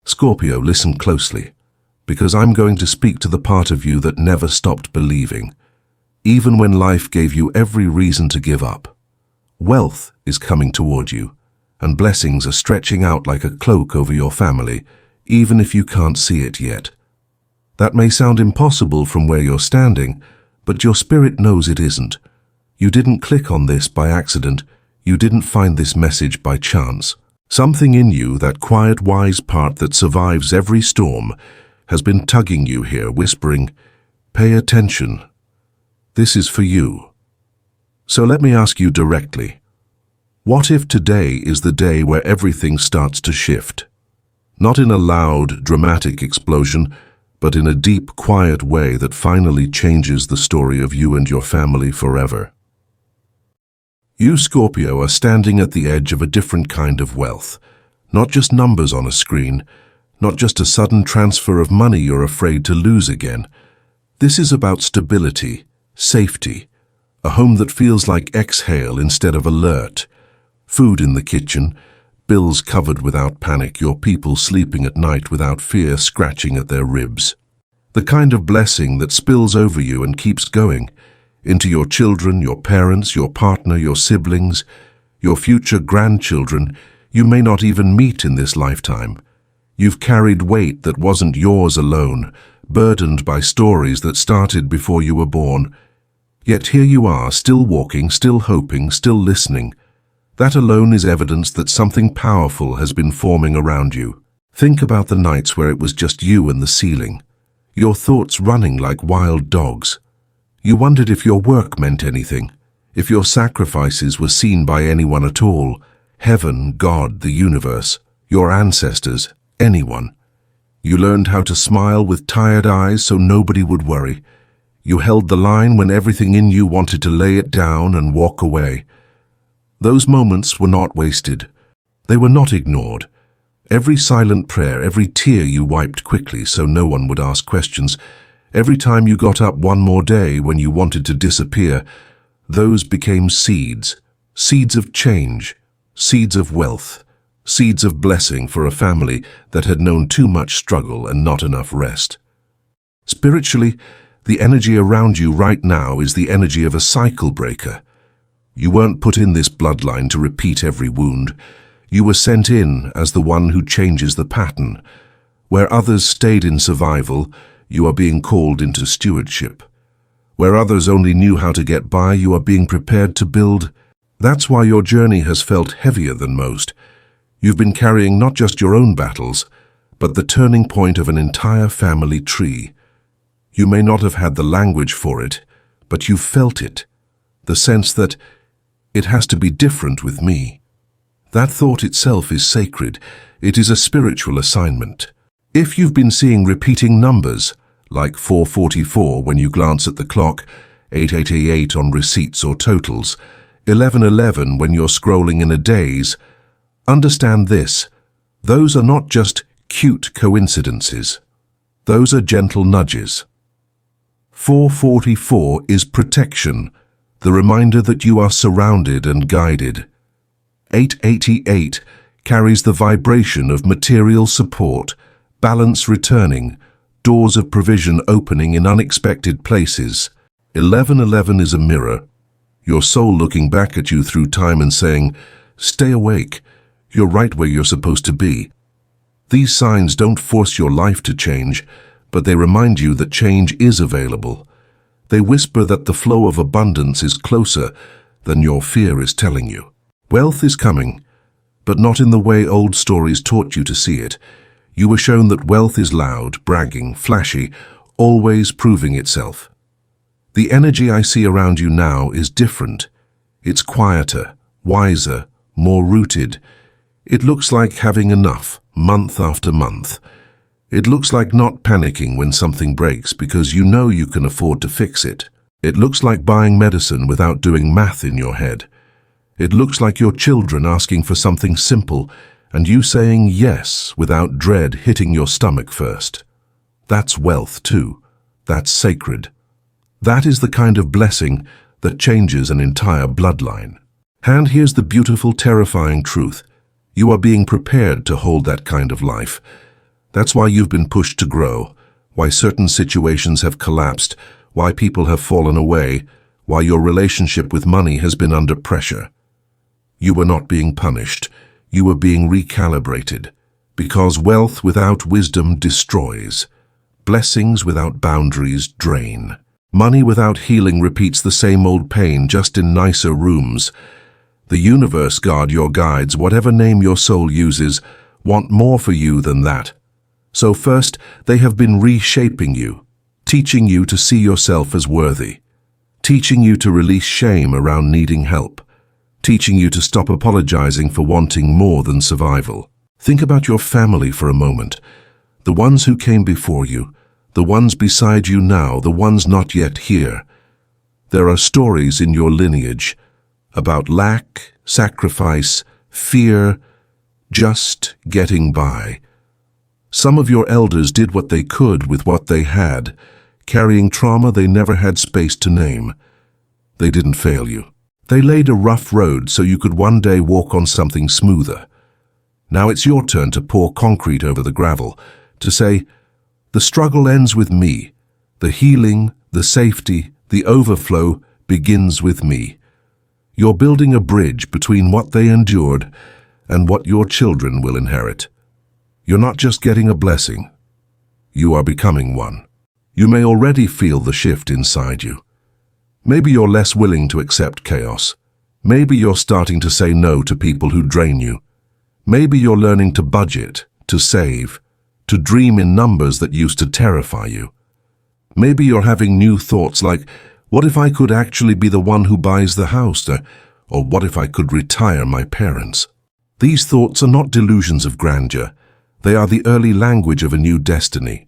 Scorpio, listen closely, because I'm going to speak to the part of you that never stopped believing, even when life gave you every reason to give up. Wealth is coming toward you, and blessings are stretching out like a cloak over your family, even if you can't see it yet. That may sound impossible from where you're standing, but your spirit knows it isn't. You didn't click on this by accident. You didn't find this message by chance. Something in you, that quiet, wise part that survives every storm, has been tugging you here, whispering, "Pay attention. This is for you." So let me ask you directly, what if today is the day where everything starts to shift? Not in a loud, dramatic explosion, but in a deep, quiet way that finally changes the story of you and your family forever. You, Scorpio, are standing at the edge of a different kind of wealth. Not just numbers on a screen, not just a sudden transfer of money you're afraid to lose again. This is about stability, safety, a home that feels like exhale instead of alert, food in the kitchen, bills covered without panic, your people sleeping at night without fear scratching at their ribs. The kind of blessing that spills over you and keeps going, into your children, your parents, your partner, your siblings, your future grandchildren you may not even meet in this lifetime. You've carried weight that wasn't yours alone, burdened by stories that started before you were born. Yet here you are, still walking, still hoping, still listening. That alone is evidence that something powerful has been forming around you. Think about the nights where it was just you and the ceiling, your thoughts running like wild dogs. You wondered if your work meant anything, if your sacrifices were seen by anyone at all, heaven, God, the universe, your ancestors, anyone. You learned how to smile with tired eyes so nobody would worry. You held the line when everything in you wanted to lay it down and walk away. Those moments were not wasted. They were not ignored. Every silent prayer, every tear you wiped quickly so no one would ask questions, every time you got up one more day when you wanted to disappear, those became seeds, seeds of change, seeds of wealth, seeds of blessing for a family that had known too much struggle and not enough rest. Spiritually, the energy around you right now is the energy of a cycle breaker. You weren't put in this bloodline to repeat every wound. You were sent in as the one who changes the pattern. Where others stayed in survival, you are being called into stewardship. Where others only knew how to get by, you are being prepared to build. That's why your journey has felt heavier than most. You've been carrying not just your own battles, but the turning point of an entire family tree. You may not have had the language for it, but you've felt it. The sense that it has to be different with me. That thought itself is sacred. It is a spiritual assignment. If you've been seeing repeating numbers, like 444 when you glance at the clock, 8888 on receipts or totals, 1111 when you're scrolling in a daze, understand this: those are not just cute coincidences. Those are gentle nudges. 444 is protection, the reminder that you are surrounded and guided. 888 carries the vibration of material support, balance returning, doors of provision opening in unexpected places. 1111 is a mirror, your soul looking back at you through time and saying, "Stay awake, you're right where you're supposed to be." These signs don't force your life to change, but they remind you that change is available. They whisper that the flow of abundance is closer than your fear is telling you. Wealth is coming, but not in the way old stories taught you to see it. You were shown that wealth is loud, bragging, flashy, always proving itself. The energy I see around you now is different. It's quieter, wiser, more rooted. It looks like having enough, month after month. It looks like not panicking when something breaks because you know you can afford to fix it. It looks like buying medicine without doing math in your head. It looks like your children asking for something simple and you saying yes without dread hitting your stomach first. That's wealth too. That's sacred. That is the kind of blessing that changes an entire bloodline. And here's the beautiful, terrifying truth. You are being prepared to hold that kind of life. That's why you've been pushed to grow, why certain situations have collapsed, why people have fallen away, why your relationship with money has been under pressure. You were not being punished. You were being recalibrated. Because wealth without wisdom destroys. Blessings without boundaries drain. Money without healing repeats the same old pain, just in nicer rooms. The universe, God, your guides, whatever name your soul uses, want more for you than that. So first, they have been reshaping you, teaching you to see yourself as worthy, teaching you to release shame around needing help, teaching you to stop apologizing for wanting more than survival. Think about your family for a moment, the ones who came before you, the ones beside you now, the ones not yet here. There are stories in your lineage about lack, sacrifice, fear, just getting by. Some of your elders did what they could with what they had, carrying trauma they never had space to name. They didn't fail you. They laid a rough road so you could one day walk on something smoother. Now it's your turn to pour concrete over the gravel, to say, the struggle ends with me. The healing, the safety, the overflow begins with me. You're building a bridge between what they endured and what your children will inherit. You're not just getting a blessing. You are becoming one. You may already feel the shift inside you. Maybe you're less willing to accept chaos. Maybe you're starting to say no to people who drain you. Maybe you're learning to budget, to save, to dream in numbers that used to terrify you. Maybe you're having new thoughts like, what if I could actually be the one who buys the house? Or what if I could retire my parents? These thoughts are not delusions of grandeur. They are the early language of a new destiny.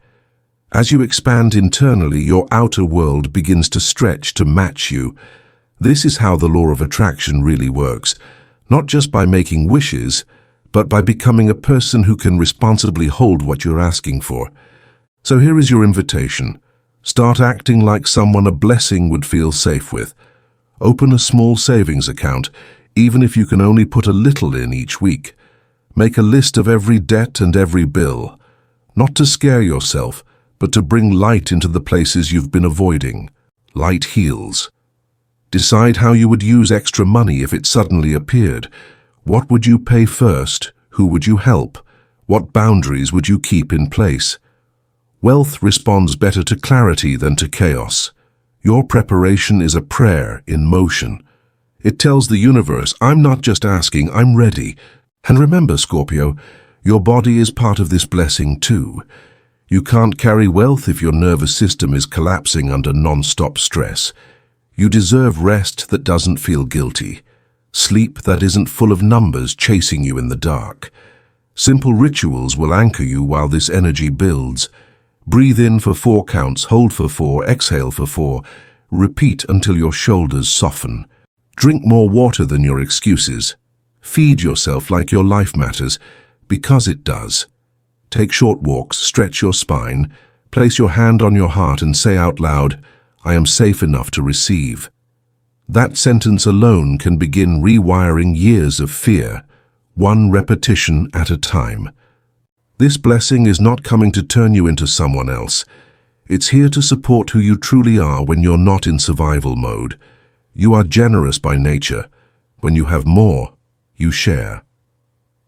As you expand internally, your outer world begins to stretch to match you. This is how the law of attraction really works, not just by making wishes, but by becoming a person who can responsibly hold what you're asking for. So here is your invitation. Start acting like someone a blessing would feel safe with. Open a small savings account, even if you can only put a little in each week. Make a list of every debt and every bill, not to scare yourself, but to bring light into the places you've been avoiding. Light heals. Decide how you would use extra money if it suddenly appeared. What would you pay first? Who would you help? What boundaries would you keep in place? Wealth responds better to clarity than to chaos. Your preparation is a prayer in motion. It tells the universe, I'm not just asking, I'm ready. And remember, Scorpio, your body is part of this blessing too. You can't carry wealth if your nervous system is collapsing under non-stop stress. You deserve rest that doesn't feel guilty. Sleep that isn't full of numbers chasing you in the dark. Simple rituals will anchor you while this energy builds. Breathe in for 4 counts, hold for 4, exhale for 4. Repeat until your shoulders soften. Drink more water than your excuses. Feed yourself like your life matters, because it does. Take short walks, stretch your spine, place your hand on your heart and say out loud, I am safe enough to receive. That sentence alone can begin rewiring years of fear, one repetition at a time. This blessing is not coming to turn you into someone else. It's here to support who you truly are when you're not in survival mode. You are generous by nature. When you have more, you share.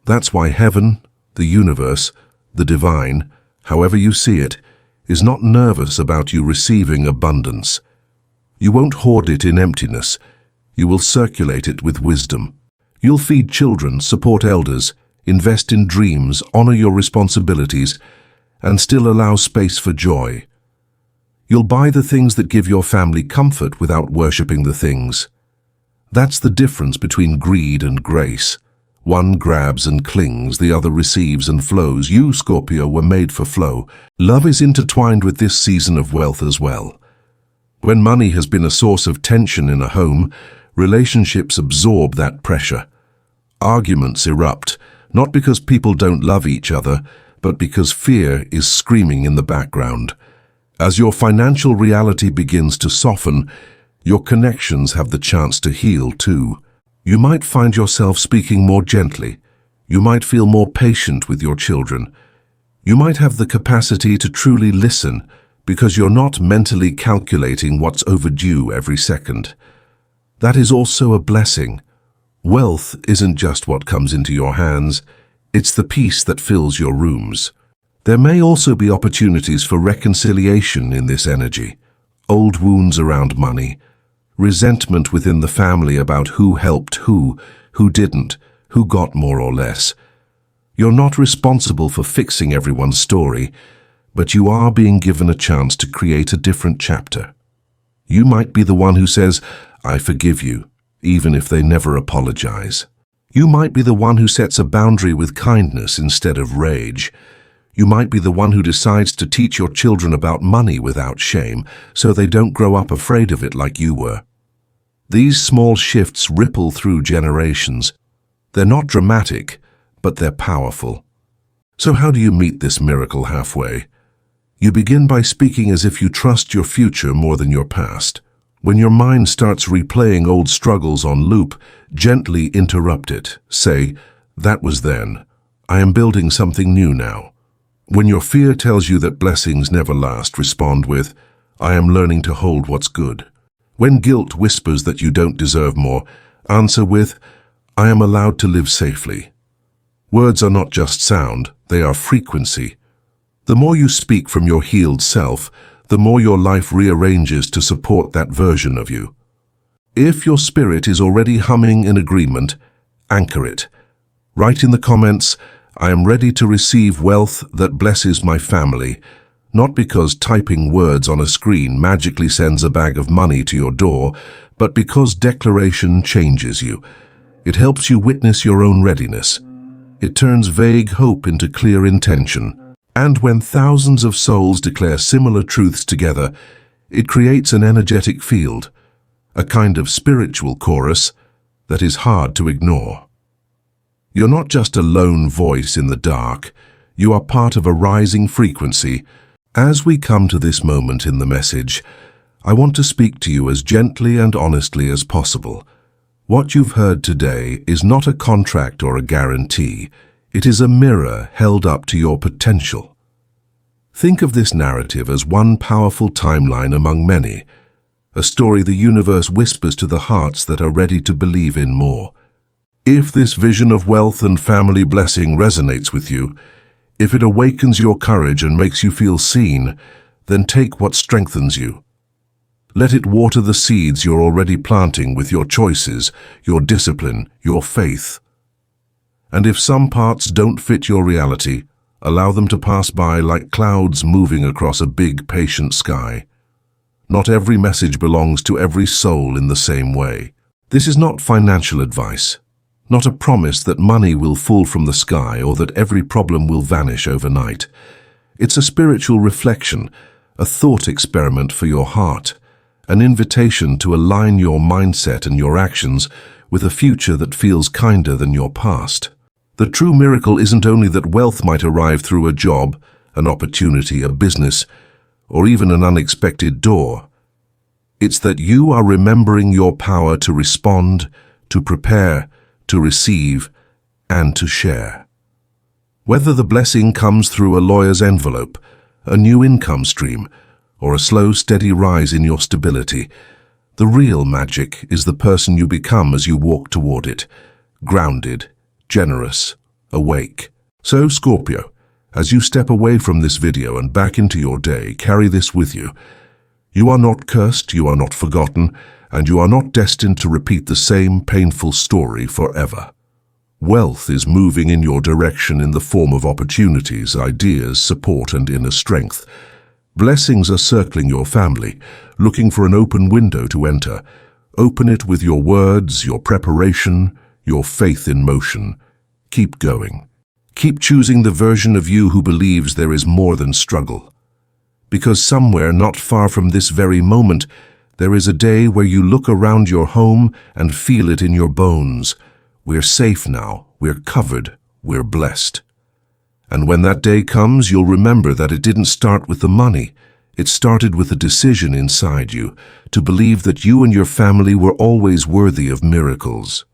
That's why heaven, the universe, the divine, however you see it, is not nervous about you receiving abundance. You won't hoard it in emptiness. You will circulate it with wisdom. You'll feed children, support elders, invest in dreams, honor your responsibilities, and still allow space for joy. You'll buy the things that give your family comfort without worshipping the things. That's the difference between greed and grace. One grabs and clings, the other receives and flows. You, Scorpio, were made for flow. Love is intertwined with this season of wealth as well. When money has been a source of tension in a home, relationships absorb that pressure. Arguments erupt, not because people don't love each other, but because fear is screaming in the background. As your financial reality begins to soften, your connections have the chance to heal too. You might find yourself speaking more gently. You might feel more patient with your children. You might have the capacity to truly listen because you're not mentally calculating what's overdue every second. That is also a blessing. Wealth isn't just what comes into your hands, it's the peace that fills your rooms. There may also be opportunities for reconciliation in this energy. Old wounds around money, resentment within the family about who helped who didn't, who got more or less. You're not responsible for fixing everyone's story, but you are being given a chance to create a different chapter. You might be the one who says, "I forgive you," even if they never apologize. You might be the one who sets a boundary with kindness instead of rage. You might be the one who decides to teach your children about money without shame, so they don't grow up afraid of it like you were. These small shifts ripple through generations. They're not dramatic, but they're powerful. So how do you meet this miracle halfway? You begin by speaking as if you trust your future more than your past. When your mind starts replaying old struggles on loop, gently interrupt it. Say, "That was then. I am building something new now." When your fear tells you that blessings never last, respond with, "I am learning to hold what's good." When guilt whispers that you don't deserve more, answer with, "I am allowed to live safely." Words are not just sound, they are frequency. The more you speak from your healed self, the more your life rearranges to support that version of you. If your spirit is already humming in agreement, anchor it. Write in the comments, "I am ready to receive wealth that blesses my family," not because typing words on a screen magically sends a bag of money to your door, but because declaration changes you. It helps you witness your own readiness. It turns vague hope into clear intention. And when thousands of souls declare similar truths together, it creates an energetic field, a kind of spiritual chorus that is hard to ignore. You're not just a lone voice in the dark, you are part of a rising frequency. As we come to this moment in the message, I want to speak to you as gently and honestly as possible. What you've heard today is not a contract or a guarantee. It is a mirror held up to your potential. Think of this narrative as one powerful timeline among many, a story the universe whispers to the hearts that are ready to believe in more. If this vision of wealth and family blessing resonates with you, if it awakens your courage and makes you feel seen, then take what strengthens you. Let it water the seeds you're already planting with your choices, your discipline, your faith. And if some parts don't fit your reality, allow them to pass by like clouds moving across a big, patient sky. Not every message belongs to every soul in the same way. This is not financial advice, not a promise that money will fall from the sky or that every problem will vanish overnight. It's a spiritual reflection, a thought experiment for your heart, an invitation to align your mindset and your actions with a future that feels kinder than your past. The true miracle isn't only that wealth might arrive through a job, an opportunity, a business, or even an unexpected door. It's that you are remembering your power to respond, to prepare, to receive, and to share. Whether the blessing comes through a lawyer's envelope, a new income stream, or a slow, steady rise in your stability, the real magic is the person you become as you walk toward it, grounded, generous, awake. So, Scorpio, as you step away from this video and back into your day, carry this with you. You are not cursed, you are not forgotten, and you are not destined to repeat the same painful story forever. Wealth is moving in your direction in the form of opportunities, ideas, support, and inner strength. Blessings are circling your family, looking for an open window to enter. Open it with your words, your preparation, your faith in motion. Keep going. Keep choosing the version of you who believes there is more than struggle. Because somewhere not far from this very moment, there is a day where you look around your home and feel it in your bones. We're safe now, we're covered, we're blessed. And when that day comes, you'll remember that it didn't start with the money. It started with a decision inside you to believe that you and your family were always worthy of miracles.